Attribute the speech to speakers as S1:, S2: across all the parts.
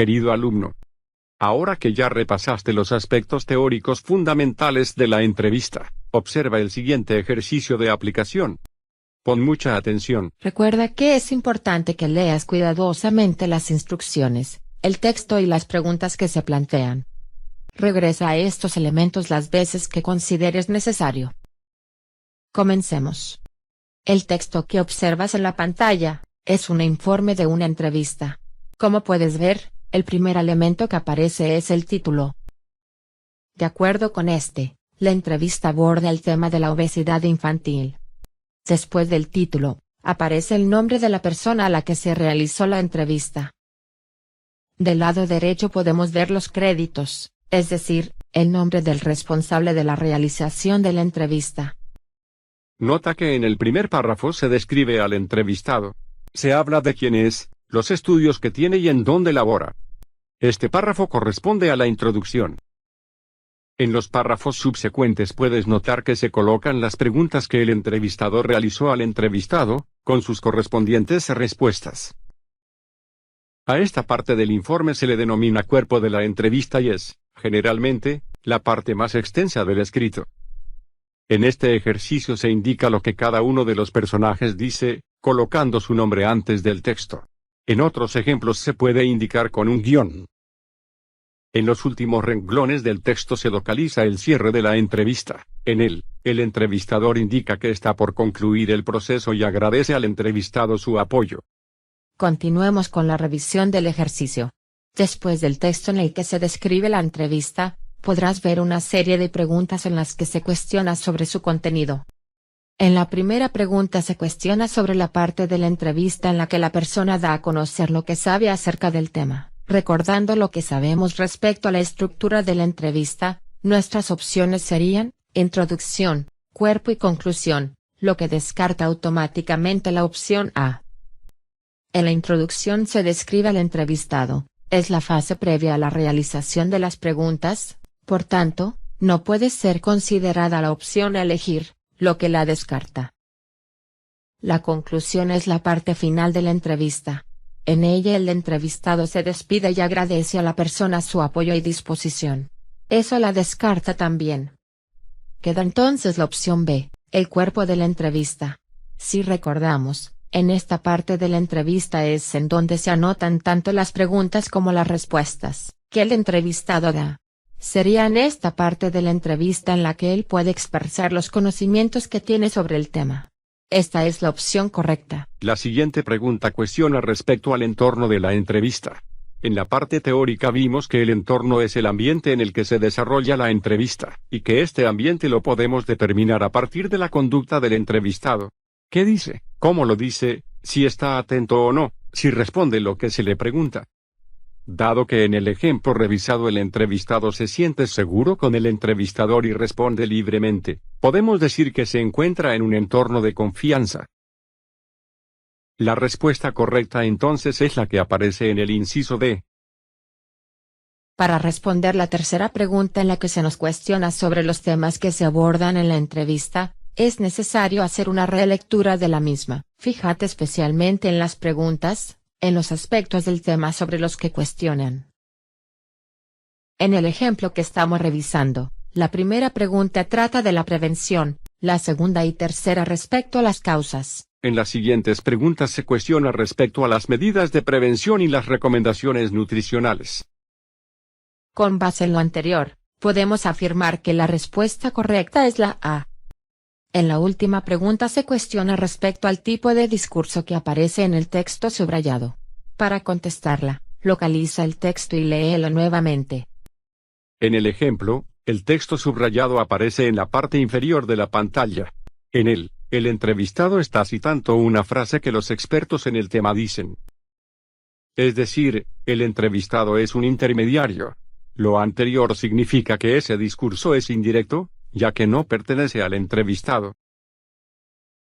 S1: Querido alumno, ahora que ya repasaste los aspectos teóricos fundamentales de la entrevista, observa el siguiente ejercicio de aplicación. Pon mucha atención.
S2: Recuerda que es importante que leas cuidadosamente las instrucciones, el texto y las preguntas que se plantean. Regresa a estos elementos las veces que consideres necesario. Comencemos. El texto que observas en la pantalla es un informe de una entrevista. Como puedes ver, el primer elemento que aparece es el título. De acuerdo con este, la entrevista aborda el tema de la obesidad infantil. Después del título, aparece el nombre de la persona a la que se realizó la entrevista. Del lado derecho podemos ver los créditos, es decir, el nombre del responsable de la realización de la entrevista.
S1: Nota que en el primer párrafo se describe al entrevistado. Se habla de quién es, los estudios que tiene y en dónde labora. Este párrafo corresponde a la introducción. En los párrafos subsecuentes puedes notar que se colocan las preguntas que el entrevistador realizó al entrevistado, con sus correspondientes respuestas. A esta parte del informe se le denomina cuerpo de la entrevista y es, generalmente, la parte más extensa del escrito. En este ejercicio se indica lo que cada uno de los personajes dice, colocando su nombre antes del texto. En otros ejemplos se puede indicar con un guión. En los últimos renglones del texto se localiza el cierre de la entrevista. En él, el entrevistador indica que está por concluir el proceso y agradece al entrevistado su apoyo.
S2: Continuemos con la revisión del ejercicio. Después del texto en el que se describe la entrevista, podrás ver una serie de preguntas en las que se cuestiona sobre su contenido. En la primera pregunta se cuestiona sobre la parte de la entrevista en la que la persona da a conocer lo que sabe acerca del tema. Recordando lo que sabemos respecto a la estructura de la entrevista, nuestras opciones serían, introducción, cuerpo y conclusión, lo que descarta automáticamente la opción A. En la introducción se describe al entrevistado, es la fase previa a la realización de las preguntas, por tanto, no puede ser considerada la opción a elegir, lo que la descarta. La conclusión es la parte final de la entrevista. En ella el entrevistado se despide y agradece a la persona su apoyo y disposición. Eso la descarta también. Queda entonces la opción B, el cuerpo de la entrevista. Si recordamos, en esta parte de la entrevista es en donde se anotan tanto las preguntas como las respuestas que el entrevistado da. Sería en esta parte de la entrevista en la que él puede expresar los conocimientos que tiene sobre el tema. Esta es la opción correcta.
S1: La siguiente pregunta cuestiona respecto al entorno de la entrevista. En la parte teórica vimos que el entorno es el ambiente en el que se desarrolla la entrevista, y que este ambiente lo podemos determinar a partir de la conducta del entrevistado. ¿Qué dice? ¿Cómo lo dice? Si está atento o no, si responde lo que se le pregunta. Dado que en el ejemplo revisado el entrevistado se siente seguro con el entrevistador y responde libremente, podemos decir que se encuentra en un entorno de confianza. La respuesta correcta entonces es la que aparece en el inciso D.
S2: Para responder la tercera pregunta en la que se nos cuestiona sobre los temas que se abordan en la entrevista, es necesario hacer una relectura de la misma. Fíjate especialmente en las preguntas, en los aspectos del tema sobre los que cuestionan. En el ejemplo que estamos revisando, la primera pregunta trata de la prevención, la segunda y tercera respecto a las causas.
S1: En las siguientes preguntas se cuestiona respecto a las medidas de prevención y las recomendaciones nutricionales.
S2: Con base en lo anterior, podemos afirmar que la respuesta correcta es la A. En la última pregunta se cuestiona respecto al tipo de discurso que aparece en el texto subrayado. Para contestarla, localiza el texto y léelo nuevamente.
S1: En el ejemplo, el texto subrayado aparece en la parte inferior de la pantalla. En él, el entrevistado está citando una frase que los expertos en el tema dicen. Es decir, el entrevistado es un intermediario. Lo anterior significa que ese discurso es indirecto, ya que no pertenece al entrevistado.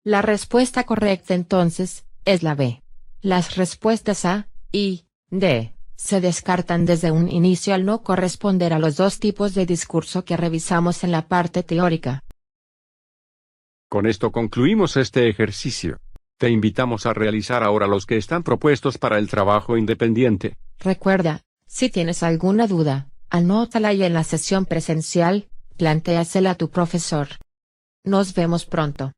S2: La respuesta correcta entonces, es la B. Las respuestas A, y D, se descartan desde un inicio al no corresponder a los dos tipos de discurso que revisamos en la parte teórica.
S1: Con esto concluimos este ejercicio. Te invitamos a realizar ahora los que están propuestos para el trabajo independiente.
S2: Recuerda, Si tienes alguna duda, anótala y en la sesión presencial, plantéasela a tu profesor. Nos vemos pronto.